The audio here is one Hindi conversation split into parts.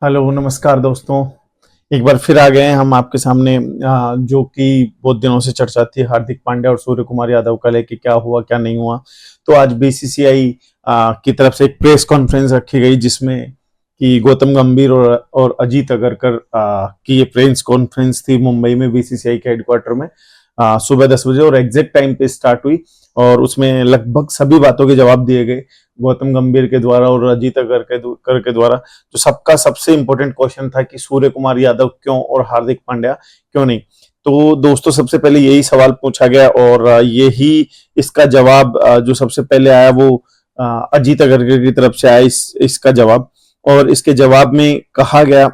हेलो नमस्कार दोस्तों। एक बार फिर आ गए हैं हम आपके सामने, जो कि बहुत दिनों से चर्चा थी हार्दिक पांड्या और सूर्य कुमार यादव का लेके क्या हुआ क्या नहीं हुआ। तो आज बीसीसीआई की तरफ से एक प्रेस कॉन्फ्रेंस रखी गई जिसमें कि गौतम गंभीर और अजीत अगरकर की ये प्रेस कॉन्फ्रेंस थी मुंबई में बीसीसीआई के हेडक्वार्टर में सुबह 10 बजे और एग्जैक्ट टाइम पे स्टार्ट हुई। और उसमें लगभग सभी बातों के जवाब दिए गए गौतम गंभीर के द्वारा और अजीत अगरकर के द्वारा। तो सबका सबसे इंपॉर्टेंट क्वेश्चन था कि सूर्य कुमार यादव क्यों और हार्दिक पांड्या क्यों नहीं। तो दोस्तों सबसे पहले यही सवाल पूछा गया और यही इसका जवाब जो सबसे पहले आया वो अजीत अगरकर की तरफ से आया इसका जवाब। और इसके जवाब में कहा गया,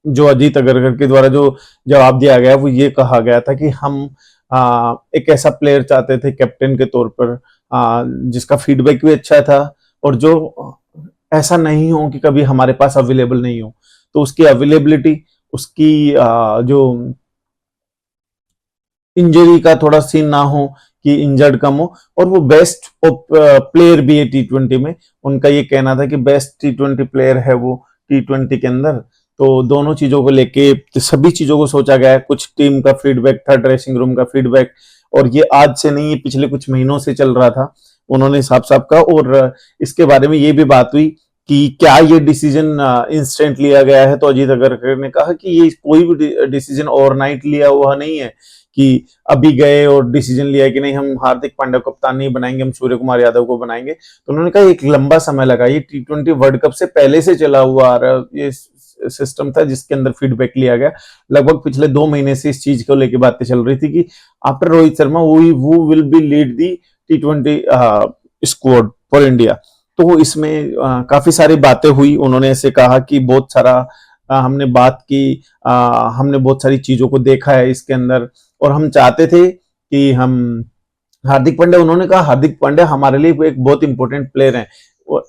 जो अजीत अगरकर के द्वारा जो जवाब दिया गया वो ये कहा गया था कि हम एक ऐसा प्लेयर चाहते थे कैप्टन के तौर पर जिसका फीडबैक भी अच्छा था और जो ऐसा नहीं हो कि कभी हमारे पास अवेलेबल नहीं हो। तो उसकी अवेलेबिलिटी, उसकी जो इंजरी का थोड़ा सीन ना हो कि इंजर्ड कम हो, और वो बेस्ट प्लेयर भी है टी20 में। उनका ये कहना था कि बेस्ट टी20 प्लेयर है वो टी20 के अंदर। तो दोनों चीजों को लेके तो सभी चीजों को सोचा गया है। कुछ टीम का फीडबैक था, ड्रेसिंग रूम का फीडबैक, और ये आज से नहीं, ये पिछले कुछ महीनों से चल रहा था। उन्होंने साफ साफ कहा। और इसके बारे में ये भी बात हुई कि क्या ये डिसीजन इंस्टेंट लिया गया है। तो अजीत अगरकर ने कहा कि ये कोई भी डिसीजन ओवरनाइट लिया हुआ नहीं है कि अभी गए और डिसीजन लिया कि नहीं हम हार्दिक पांड्या को कप्तान नहीं बनाएंगे, हम सूर्य कुमार यादव को बनाएंगे। तो उन्होंने कहा एक लंबा समय लगा, ये टी20 वर्ल्ड कप से पहले से चला हुआ आ रहा ये सिस्टम था जिसके अंदर फीडबैक लिया गया। लगभग पिछले 2 महीने से इस चीज को लेकर बातें चल रही थी कि आफ्टर रोहित शर्मा वो will be lead the T20 squad for India. तो इसमें काफी सारी बातें हुई। उन्होंने ऐसे कहा कि बहुत सारा हमने बात की, हमने बहुत सारी चीजों को देखा है इसके अंदर, और हम चाहते थे कि हम हार्दिक पांड्या, उन्होंने कहा हार्दिक पांड्या हमारे लिए एक बहुत इंपॉर्टेंट प्लेयर है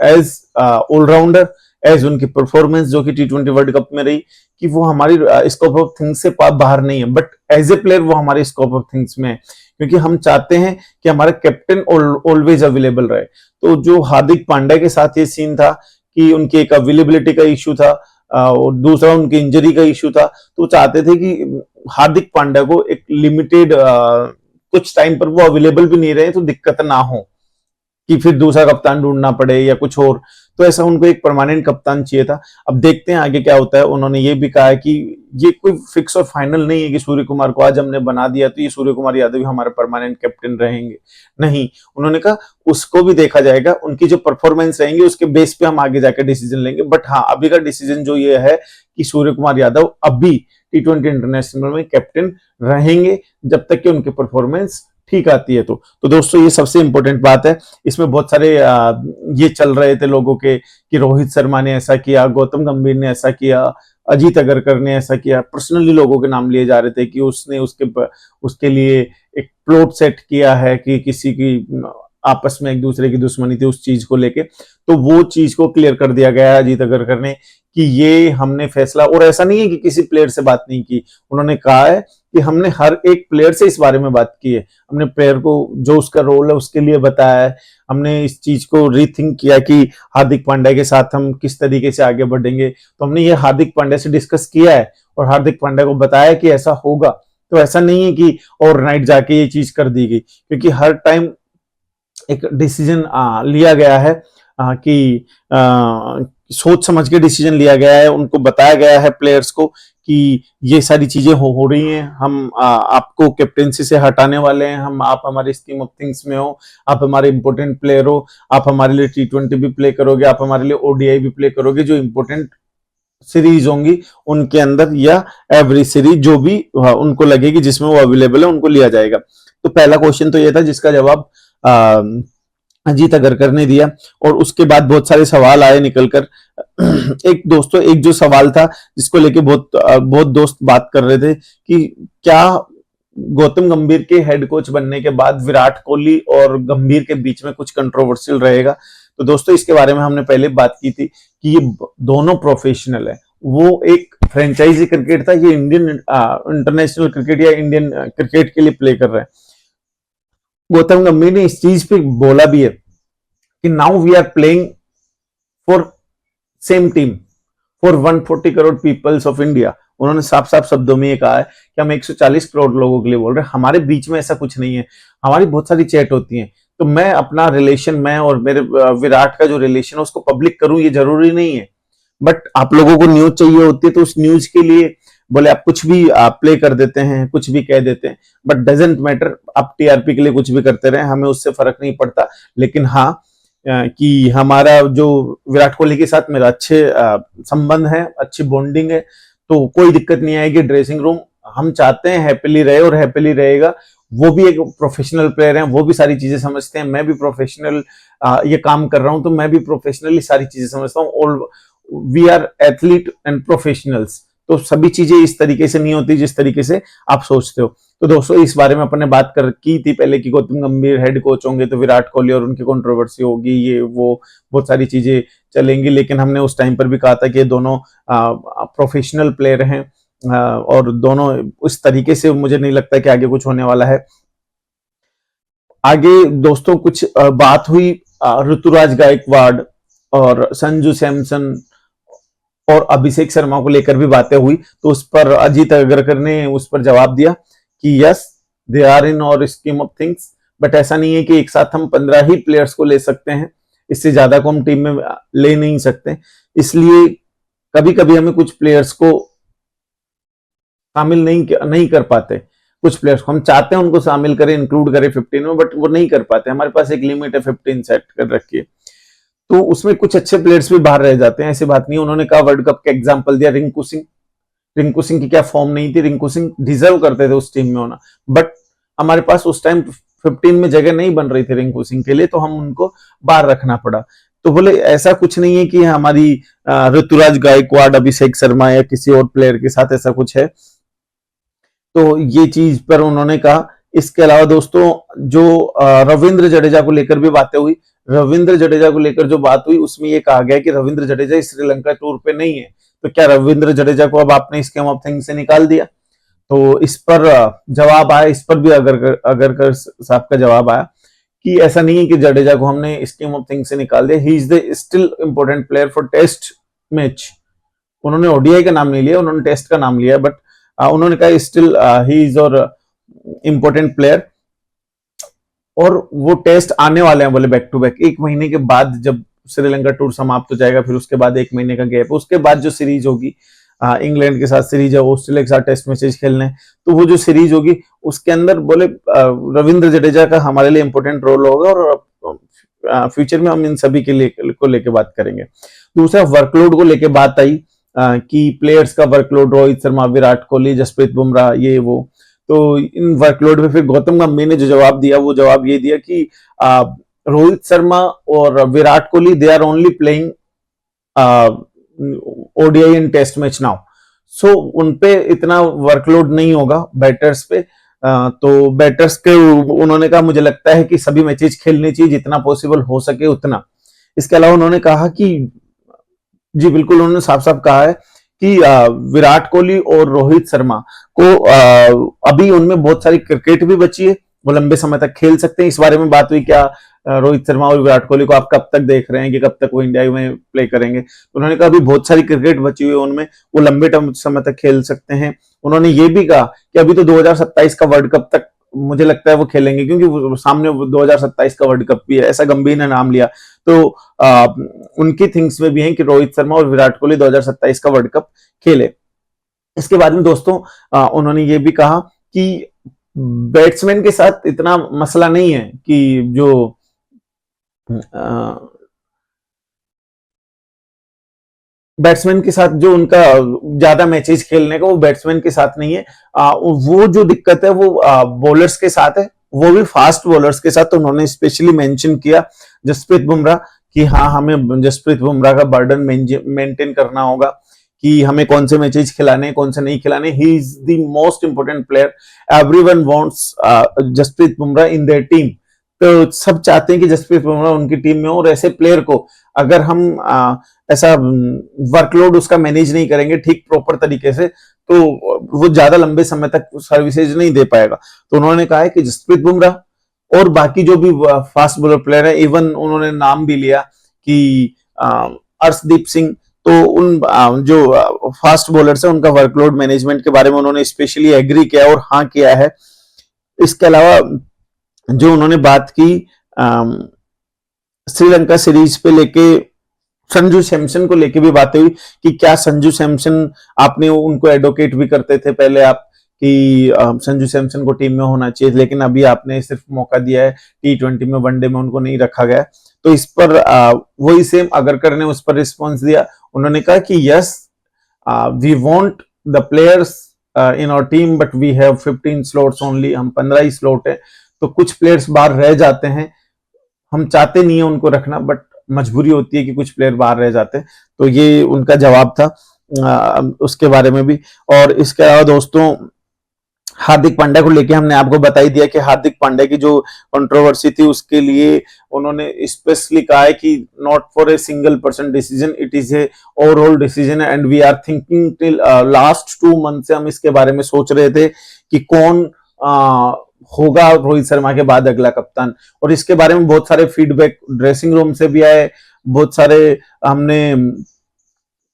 एज ऑलराउंडर, एज उनकी परफॉर्मेंस जो कि टी20 वर्ल्ड कप में रही कि वो हमारी स्कोप ऑफ थिंग्स से बाहर नहीं है, बट एज ए प्लेयर वो हमारे स्कोप ऑफ थिंग्स में है, क्योंकि हम चाहते हैं कि हमारा कैप्टन ऑलवेज अवेलेबल रहे। तो जो हार्दिक पांड्या के साथ ये सीन था कि उनकी एक अवेलेबिलिटी का इश्यू था और दूसरा उनकी इंजरी का इश्यू था। तो चाहते थे कि हार्दिक पांड्या को एक लिमिटेड कुछ टाइम पर वो अवेलेबल भी नहीं रहे तो दिक्कत ना हो कि फिर दूसरा कप्तान ढूंढना पड़े या कुछ और। तो ऐसा उनको एक परमानेंट कप्तान चाहिए था। अब देखते हैं आगे क्या होता है। उन्होंने ये भी कहा है कि ये कोई फिक्स और फाइनल नहीं है कि सूर्य कुमार को आज हमने बना दिया तो ये सूर्य कुमार यादव ही हमारे परमानेंट कैप्टन रहेंगे, नहीं। उन्होंने कहा उसको भी देखा जाएगा, उनकी जो परफॉर्मेंस रहेंगे उसके बेस पे हम आगे जाकर डिसीजन लेंगे। बट हाँ, अभी का डिसीजन जो ये है कि सूर्य कुमार यादव अभी टी20 इंटरनेशनल में कैप्टन रहेंगे जब तक कि उनकी परफॉर्मेंस ठीक आती है। तो दोस्तों ये सबसे इंपॉर्टेंट बात है। इसमें बहुत सारे ये चल रहे थे लोगों के कि रोहित शर्मा ने ऐसा किया, गौतम गंभीर ने ऐसा किया, अजीत अगरकर ने ऐसा किया। पर्सनली लोगों के नाम लिए जा रहे थे कि उसने उसके लिए एक प्लॉट सेट किया है कि किसी की आपस में एक दूसरे की दुश्मनी थी उस चीज को लेके। तो वो चीज को क्लियर कर दिया गया है अजीत अगरकर ने कि ये हमने फैसला, और ऐसा नहीं है कि किसी प्लेयर से बात नहीं की। उन्होंने कहा है कि हमने हर एक प्लेयर से इस बारे में बात की है, हमने प्लेयर को जो उसका रोल है उसके लिए बताया है, हमने इस चीज को रीथिंक किया कि हार्दिक पांड्या के साथ हम किस तरीके से आगे बढ़ेंगे। तो हमने ये हार्दिक पांड्या से डिस्कस किया है और हार्दिक पांड्या को बताया कि ऐसा होगा। तो ऐसा नहीं है कि ओवरनाइट जाके ये चीज कर दी गई, क्योंकि हर टाइम एक डिसीजन लिया गया है कि सोच समझ के डिसीजन लिया गया है। उनको बताया गया है प्लेयर्स को कि ये सारी चीजें हो रही हैं, हम आपको कैप्टेंसी से हटाने वाले हैं, हम आप हमारे स्कीम ऑफ थिंग्स में हो, आप हमारे इंपॉर्टेंट प्लेयर हो, आप हमारे लिए टी20 भी प्ले करोगे, आप हमारे लिए ओडीआई भी प्ले करोगे, जो इंपॉर्टेंट सीरीज होंगी उनके अंदर, या एवरी सीरीज जो भी उनको लगेगी जिसमें वो अवेलेबल है उनको लिया जाएगा। तो पहला क्वेश्चन तो ये था जिसका जवाब अजीत अगरकर ने दिया। और उसके बाद बहुत सारे सवाल आए निकलकर। एक दोस्तों, एक जो सवाल था जिसको लेके बहुत दोस्त बात कर रहे थे कि क्या गौतम गंभीर के हेड कोच बनने के बाद विराट कोहली और गंभीर के बीच में कुछ कंट्रोवर्शियल रहेगा। तो दोस्तों इसके बारे में हमने पहले बात की थी कि ये दोनों प्रोफेशनल है। वो एक फ्रेंचाइजी क्रिकेट था, ये इंडियन इंटरनेशनल क्रिकेट या इंडियन क्रिकेट के लिए प्ले कर रहे हैं। गौतम गंभीर ने इस चीज पे बोला भी है कि now we are playing for same team for 140 crore peoples of India. उन्होंने साफ साफ शब्दों में ये कहा है कि हम 140 करोड़ लोगों के लिए बोल रहे हैं, हमारे बीच में ऐसा कुछ नहीं है। हमारी बहुत सारी चैट होती है, तो मैं अपना रिलेशन, मैं और मेरे विराट का जो रिलेशन है उसको पब्लिक करूं, ये जरूरी नहीं है। बट आप लोगों को न्यूज चाहिए होती है, तो उस न्यूज के लिए बोले आप कुछ भी आप प्ले कर देते हैं, कुछ भी कह देते हैं, बट डजेंट मैटर, आप टीआरपी के लिए कुछ भी करते रहे, हमें उससे फर्क नहीं पड़ता। लेकिन हाँ, कि हमारा जो विराट कोहली के साथ मेरा अच्छे संबंध है, अच्छी बॉन्डिंग है, तो कोई दिक्कत नहीं आएगी ड्रेसिंग रूम। हम चाहते हैं हैप्पीली रहे और हैप्पीली रहेगा। वो भी एक प्रोफेशनल प्लेयर हैं, वो भी सारी चीजें समझते हैं, मैं भी प्रोफेशनल ये काम कर रहा हूं, तो मैं भी प्रोफेशनली सारी चीजें समझता हूँ। और we are athlete and professionals, तो सभी चीजें इस तरीके से नहीं होती जिस तरीके से आप सोचते हो। तो दोस्तों, इस बारे में अपन ने बात की थी पहले कि गौतम गंभीर हेड कोच होंगे तो विराट कोहली और उनकी कंट्रोवर्सी होगी, ये वो बहुत सारी चीजें चलेंगी। लेकिन हमने उस टाइम पर भी कहा था कि ये दोनों प्रोफेशनल प्लेयर हैं, और दोनों उस तरीके से मुझे नहीं लगता कि आगे कुछ होने वाला है। आगे दोस्तों कुछ बात हुई ऋतुराज गायकवाड़ और संजू सैमसन और अभिषेक शर्मा को लेकर भी बातें हुई, तो उस पर अजीत अग्रकर ने उस पर जवाब दिया कि यस, दे आर इन और स्कीम ऑफ थिंग्स, बट ऐसा नहीं है कि एक साथ हम 15 ही प्लेयर्स को ले सकते हैं, इससे ज्यादा को हम टीम में ले नहीं सकते। इसलिए कभी कभी हमें कुछ प्लेयर्स को शामिल नहीं कर पाते। कुछ प्लेयर्स हम चाहते हैं उनको शामिल करें, इंक्लूड करें 15 में, बट वो नहीं कर पाते। हमारे पास एक लिमिट है 15 सेट कर रखी है, तो उसमें कुछ अच्छे प्लेयर्स भी बाहर रह जाते हैं, ऐसी बात नहीं। उन्होंने कहा वर्ल्ड कप का एग्जांपल दिया, रिंकू सिंह। रिंकू सिंह की क्या फॉर्म नहीं थी, रिंकू सिंह डिजर्व करते थे उस टीम में होना, बट हमारे पास उस टाइम 15 में जगह नहीं बन रही थी रिंकू सिंह के लिए, तो हम उनको बाहर रखना पड़ा। तो बोले ऐसा कुछ नहीं है कि हमारी ऋतुराज गायकवाड़, अभिषेक शर्मा या किसी और प्लेयर के साथ ऐसा कुछ है, तो ये चीज पर उन्होंने कहा। इसके अलावा दोस्तों, जो रविंद्र जडेजा को लेकर भी बातें हुई, रविंद्र जडेजा को लेकर जो बात हुई उसमें ये कहा गया कि रविंद्र जडेजा श्रीलंका टूर पे नहीं है, तो क्या रविंद्र जडेजा को अब आपने स्कीम ऑफ थिंग्स से निकाल दिया? तो इस पर जवाब आया, इस पर भी अगर साहब का जवाब आया कि ऐसा नहीं है कि जडेजा को हमने स्कीम ऑफ थिंग्स से निकाल दिया, he is the still important player for test match. उन्होंने ओडीआई का नाम नहीं लिया, उन्होंने टेस्ट का नाम लिया, बट उन्होंने कहा स्टिल ही इज और इंपॉर्टेंट प्लेयर, और वो टेस्ट आने वाले हैं बोले बैक टू बैक। 1 महीने के बाद जब श्रीलंका टूर समाप्त हो जाएगा, फिर उसके बाद 1 महीने का गैप, उसके बाद जो सीरीज होगी, इंग्लैंड के साथ सीरीज है, ऑस्ट्रेलिया के साथ टेस्ट मैचेज खेलने, तो वो जो सीरीज होगी उसके अंदर बोले रविंद्र जडेजा का हमारे लिए इंपॉर्टेंट रोल होगा, और फ्यूचर में हम इन सभी के लिए को लेके बात करेंगे। दूसरा, वर्कलोड को लेके बात आई कि प्लेयर्स का वर्कलोड, रोहित शर्मा, विराट कोहली, जसप्रीत बुमराह, ये वो। तो इन वर्कलोड में फिर गौतम गंभीर ने जो जवाब दिया, वो जवाब ये दिया कि रोहित शर्मा और Virat Kohli, they are only playing ODI in test match now, so उनपे इतना वर्कलोड नहीं होगा बैटर्स पे। तो बैटर्स के उन्होंने कहा मुझे लगता है कि सभी मैचेज खेलने चाहिए, जितना पॉसिबल हो सके उतना। इसके अलावा उन्होंने कहा कि जी बिल्कुल, उन्होंने साफ साफ कहा है कि विराट कोहली और रोहित शर्मा को अभी उनमें बहुत सारी क्रिकेट भी बची है, वो लंबे समय तक खेल सकते हैं। इस बारे में बात हुई क्या रोहित शर्मा और विराट कोहली को आप कब तक देख रहे हैं कि कब तक वो इंडिया में प्ले करेंगे? तो उन्होंने कहा अभी बहुत सारी क्रिकेट बची हुई है उनमें, वो लंबे समय तक खेल सकते हैं। उन्होंने ये भी कहा कि अभी तो 2027 का वर्ल्ड कप तक मुझे लगता है वो खेलेंगे, क्योंकि सामने 2027 का वर्ल्ड कप भी है, ऐसा गंभीर ने नाम लिया। तो उनकी थिंग्स में भी है कि रोहित शर्मा और विराट कोहली 2027 का वर्ल्ड कप खेले। इसके बाद में दोस्तों उन्होंने ये भी कहा कि बैट्समैन के साथ इतना मसला नहीं है कि जो बैट्समैन के साथ जो उनका ज्यादा मैचेस खेलने का, वो बैट्समैन के साथ नहीं है। वो जो दिक्कत है वो बॉलर्स के साथ है, वो भी फास्ट बॉलर्स के साथ। तो उन्होंने स्पेशली मेंशन किया जसप्रीत बुमराह कि हाँ, हमें जसप्रीत बुमराह का बर्डन मेंटेन करना होगा कि हमें कौन से मैचेस खिलाने, कौन से नहीं खिलाने। He is the most important player, everyone wants Jasprit Bumrah in their team. तो सब चाहते हैं कि जसप्रीत बुमराह उनकी टीम में हो, और ऐसे प्लेयर को अगर हम ऐसा वर्कलोड उसका मैनेज नहीं करेंगे ठीक प्रॉपर तरीके से, तो वो ज्यादा लंबे समय तक सर्विसेज नहीं दे पाएगा। तो उन्होंने कहा है कि जसप्रीत बुमराह और बाकी जो भी फास्ट बॉलर प्लेयर है, इवन उन्होंने नाम भी लिया कि अर्शदीप सिंह, तो उन जो फास्ट बॉलर्स है उनका वर्कलोड मैनेजमेंट के बारे में उन्होंने स्पेशली एग्री किया और हाँ किया है। इसके अलावा जो उन्होंने बात की श्रीलंका सीरीज पे लेके संजू सैमसन को लेके भी बातें हुई कि क्या संजू सैमसन, आपने उनको एडवोकेट भी करते थे पहले आप कि संजू सैमसन को टीम में होना चाहिए, लेकिन अभी आपने सिर्फ मौका दिया है T20 में, वनडे में उनको नहीं रखा गया। तो इस पर वही सेम अगरकर ने उस पर रिस्पॉन्स दिया। उन्होंने कहा कि yes we want the players in our team but we have 15 slots only, हम 15 ही स्लॉट है, तो कुछ प्लेयर्स बाहर रह जाते हैं, हम चाहते नहीं है उनको रखना बट मजबूरी होती है कि कुछ प्लेयर बाहर रह जाते हैं। तो ये उनका जवाब था उसके बारे में भी। और इसके अलावा दोस्तों हार्दिक पांड्या को लेके हमने आपको बता ही दिया कि हार्दिक पांड्या की जो कंट्रोवर्सी थी उसके लिए उन्होंने स्पेशली कहा है कि not for a single person decision, it is a overall decision and we are thinking till last 2 month से हम इसके बारे में सोच रहे थे कि कौन होगा रोहित शर्मा के बाद अगला कप्तान। और इसके बारे में बहुत सारे फीडबैक ड्रेसिंग रूम से भी आए, बहुत सारे हमने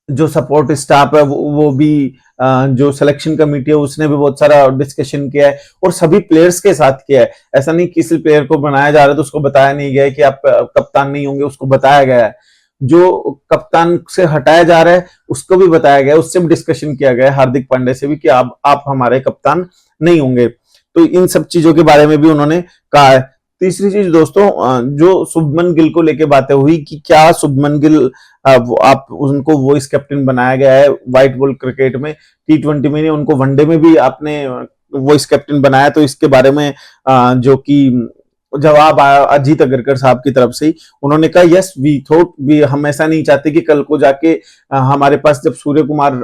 जो सपोर्ट स्टाफ है वो भी जो सिलेक्शन कमेटी है उसने भी बहुत सारा डिस्कशन किया है और सभी प्लेयर्स के साथ किया है। ऐसा नहीं किसी प्लेयर को बनाया जा रहा है तो उसको बताया नहीं गया है कि आप कप्तान नहीं होंगे, उसको बताया गया है। जो कप्तान से हटाया जा रहा है उसको भी बताया गया है, उससे भी डिस्कशन किया गया है हार्दिक पांड्या से भी कि आप हमारे कप्तान नहीं होंगे। तो इन सब चीजों के बारे में भी उन्होंने कहा है। तीसरी चीज दोस्तों जो शुभमन गिल को लेके बातें हुई कि क्या शुभमन गिल आप उनको वॉइस कैप्टन बनाया गया है व्हाइट बॉल क्रिकेट में, T20 में नहीं, उनको वनडे में भी आपने वॉइस कैप्टन बनाया। तो इसके बारे में जो कि जवाब आया अजीत अगरकर साहब की तरफ से ही, उन्होंने कहा यस वी थॉट, हम ऐसा नहीं चाहते कि कल को जाके हमारे पास जब सूर्य कुमार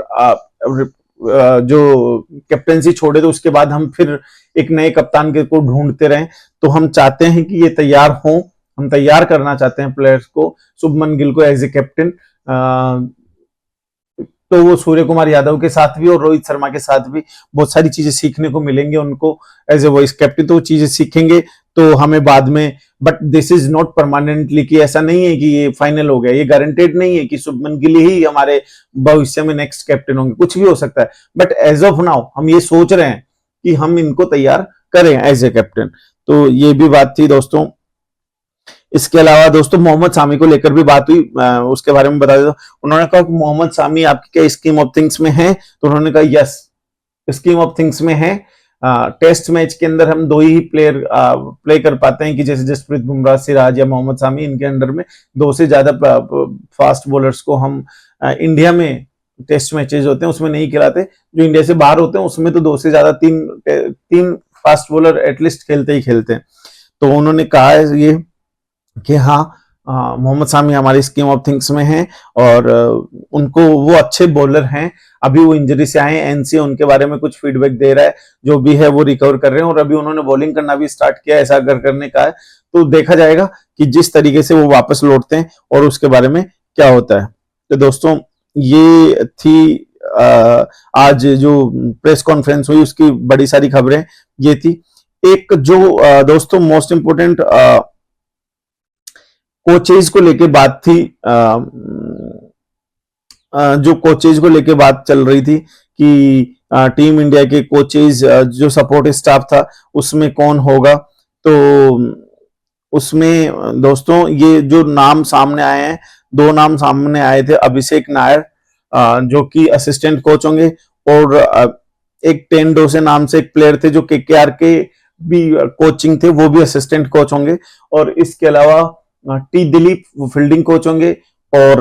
जो कैप्टनसी छोड़े तो उसके बाद हम फिर एक नए कप्तान के को ढूंढते रहें। तो हम चाहते हैं कि ये तैयार हों, हम तैयार करना चाहते हैं प्लेयर्स को, शुभमन गिल को एज ए कैप्टन। तो वो सूर्य कुमार यादव के साथ भी और रोहित शर्मा के साथ भी बहुत सारी चीजें सीखने को मिलेंगे उनको एज ए वाइस कैप्टन। तो वो चीजें सीखेंगे तो हमें बाद में, but this is not permanently, कि ऐसा नहीं है कि ये फाइनल हो गया, ये गारंटेड नहीं है कि शुभमन गिल ही हमारे भविष्य में नेक्स्ट कैप्टन होंगे, कुछ भी हो सकता है। बट एज ऑफ नाउ हम ये सोच रहे हैं कि हम इनको तैयार करें एज ए कैप्टन। तो ये भी बात थी दोस्तों। इसके अलावा दोस्तों मोहम्मद सामी को लेकर भी बात हुई, उसके बारे में बता देता हूं। उन्होंने कहा कि मोहम्मद सामी आपकी क्या स्कीम ऑफ थिंग्स में है, तो उन्होंने कहा यस स्कीम ऑफ थिंग्स में है। टेस्ट मैच के अंदर हम 2 ही प्लेयर प्ले कर पाते हैं कि जैसे जसप्रीत बुमराह, सिराज या मोहम्मद सामी, इनके अंडर में 2 से ज्यादा फास्ट बॉलर्स को हम इंडिया में टेस्ट मैचेज होते हैं उसमें नहीं खिलाते। जो इंडिया से बाहर होते हैं उसमें तो 2 से ज्यादा 3 फास्ट बॉलर एटलीस्ट खेलते ही खेलते हैं। तो उन्होंने कहा है ये कि हाँ मोहम्मद सामी हमारी स्कीम ऑफ थिंग्स में है और उनको वो अच्छे बॉलर हैं। अभी वो इंजरी से आए, एनसी उनके बारे में कुछ फीडबैक दे रहा है, जो भी है वो रिकवर कर रहे हैं और अभी उन्होंने बॉलिंग करना भी स्टार्ट किया, ऐसा अगर करने का है तो देखा जाएगा कि जिस तरीके से वो वापस लौटते हैं और उसके बारे में क्या होता है। तो दोस्तों ये थी आज जो प्रेस कॉन्फ्रेंस हुई उसकी बड़ी सारी खबरें ये थी। एक जो दोस्तों मोस्ट इंपोर्टेंट कोचेज को लेके बात थी, जो कोचेज को लेके बात चल रही थी कि टीम इंडिया के कोचेज जो सपोर्ट स्टाफ था उसमें कौन होगा। तो उसमें दोस्तों ये जो नाम सामने आए हैं, 2 नाम सामने आए थे, अभिषेक नायर जो कि असिस्टेंट कोच होंगे और एक टेंडोसे नाम से एक प्लेयर थे जो केकेआर के भी कोचिंग थे, वो भी असिस्टेंट कोच होंगे। और इसके अलावा टी दिलीप वो फील्डिंग कोच होंगे और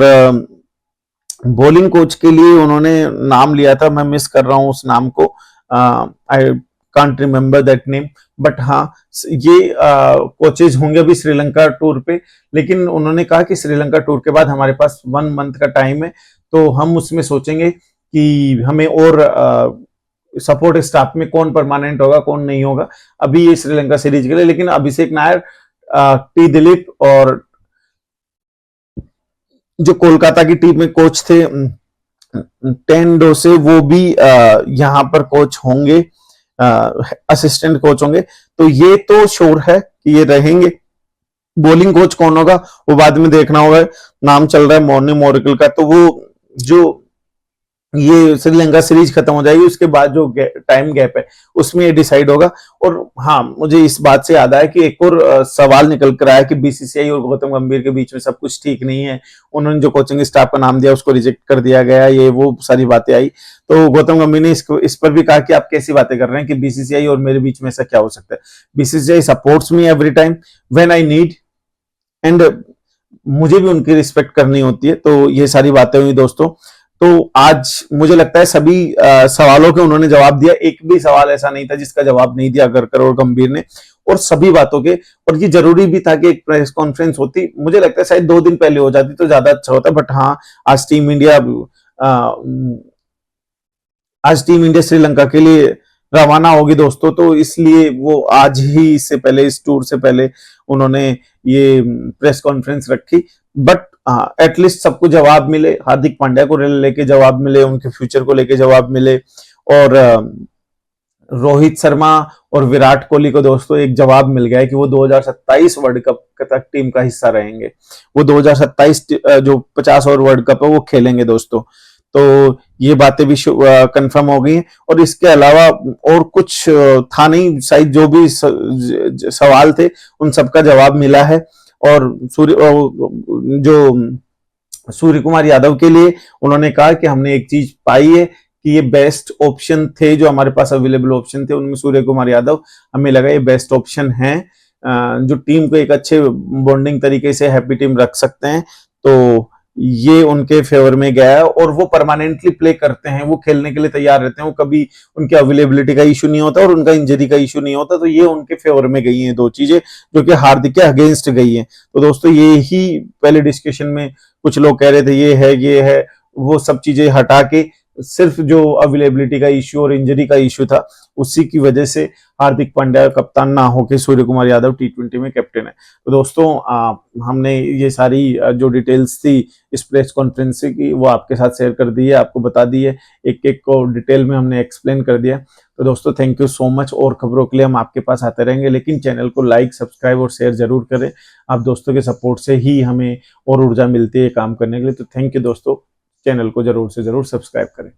बॉलिंग कोच के लिए उन्होंने नाम लिया था, मैं मिस कर रहा हूं उस नाम को, I can't remember that name, but हाँ ये कोचेज होंगे अभी श्रीलंका टूर पे। लेकिन उन्होंने कहा कि श्रीलंका टूर के बाद हमारे पास 1 मंथ का टाइम है तो हम उसमें सोचेंगे कि हमें और सपोर्ट स्टाफ में कौन परमानेंट होगा कौन नहीं होगा, अभी ये श्रीलंका सीरीज के लिए। लेकिन अभिषेक नायर, टी दिलीप और जो कोलकाता की टीम में कोच थे टेंडोसे, वो भी यहां पर कोच होंगे, असिस्टेंट कोच होंगे। तो ये तो श्योर है कि ये रहेंगे। बॉलिंग कोच कौन होगा वो बाद में देखना होगा। नाम चल रहा है मॉर्नी मोरिकल का, तो वो जो ये श्रीलंका सीरीज खत्म हो जाएगी उसके बाद जो टाइम गैप है उसमें ये डिसाइड होगा। और हाँ, मुझे इस बात से याद आया कि एक और सवाल निकल कर आया कि बीसीसीआई और गौतम गंभीर के बीच में सब कुछ ठीक नहीं है, उन्होंने जो कोचिंग स्टाफ का नाम दिया उसको रिजेक्ट कर दिया गया, ये वो सारी बातें आई। तो गौतम गंभीर ने इस पर भी कहा कि आप कैसी बातें कर रहे हैं कि बीसीसीआई और मेरे बीच में ऐसा क्या हो सकता है। BCCI supports me every time when I need, and मुझे भी उनकी रिस्पेक्ट करनी होती है। तो ये सारी बातें हुई दोस्तों। तो आज मुझे लगता है सभी सवालों के उन्होंने जवाब दिया, एक भी सवाल ऐसा नहीं था जिसका जवाब नहीं दिया गरकर और गंभीर ने, और सभी बातों के। और ये जरूरी भी था कि एक प्रेस कॉन्फ्रेंस होती, मुझे लगता है शायद 2 दिन पहले हो जाती तो ज्यादा अच्छा होता, बट हाँ, आज टीम इंडिया आज टीम इंडिया श्रीलंका के लिए रवाना होगी दोस्तों, तो इसलिए वो आज ही, इससे पहले, इस टूर से पहले उन्होंने ये प्रेस कॉन्फ्रेंस रखी। बट एटलीस्ट सबको जवाब मिले, हार्दिक पांड्या को लेके जवाब मिले, उनके फ्यूचर को लेके जवाब मिले, और रोहित शर्मा और विराट कोहली को दोस्तों एक जवाब मिल गया है कि वो 2027 वर्ल्ड कप तक टीम का हिस्सा रहेंगे। वो 2027 जो 50 और वर्ल्ड कप है वो खेलेंगे दोस्तों। तो ये बातें भी कंफर्म हो गई। और इसके अलावा और कुछ था नहीं, शायद जो भी सवाल थे उन सबका जवाब मिला है। और सूर्य कुमार यादव के लिए उन्होंने कहा कि हमने एक चीज पाई है कि ये बेस्ट ऑप्शन थे, जो हमारे पास अवेलेबल ऑप्शन थे उनमें सूर्य कुमार यादव हमें लगा ये बेस्ट ऑप्शन है, जो टीम को एक अच्छे बॉन्डिंग तरीके से हैप्पी टीम रख सकते हैं। तो ये उनके फेवर में गया है, और वो परमानेंटली प्ले करते हैं, वो खेलने के लिए तैयार रहते हैं, वो कभी उनके अवेलेबिलिटी का इशू नहीं होता और उनका इंजरी का इशू नहीं होता। तो ये उनके फेवर में गई हैं 2 चीजें, जो कि हार्दिक के अगेंस्ट गई हैं। तो दोस्तों ये ही पहले डिस्कशन में कुछ लोग कह रहे थे ये है, वो सब चीजें हटा के सिर्फ जो अवेलेबिलिटी का इश्यू और इंजरी का इश्यू था उसी की वजह से हार्दिक पांड्या कप्तान ना होके सूर्य कुमार यादव T20 में कैप्टन है। तो दोस्तों हमने ये सारी जो डिटेल्स थी इस प्रेस कॉन्फ्रेंस की वो आपके साथ शेयर कर दी है, आपको बता दी है, एक एक को डिटेल में हमने एक्सप्लेन कर दिया। तो दोस्तों थैंक यू सो मच, और खबरों के लिए हम आपके पास आते रहेंगे, लेकिन चैनल को लाइक, सब्सक्राइब और शेयर जरूर करें। आप दोस्तों के सपोर्ट से ही हमें और ऊर्जा मिलती है काम करने के लिए। तो थैंक यू दोस्तों, चैनल को जरूर से जरूर सब्सक्राइब करें।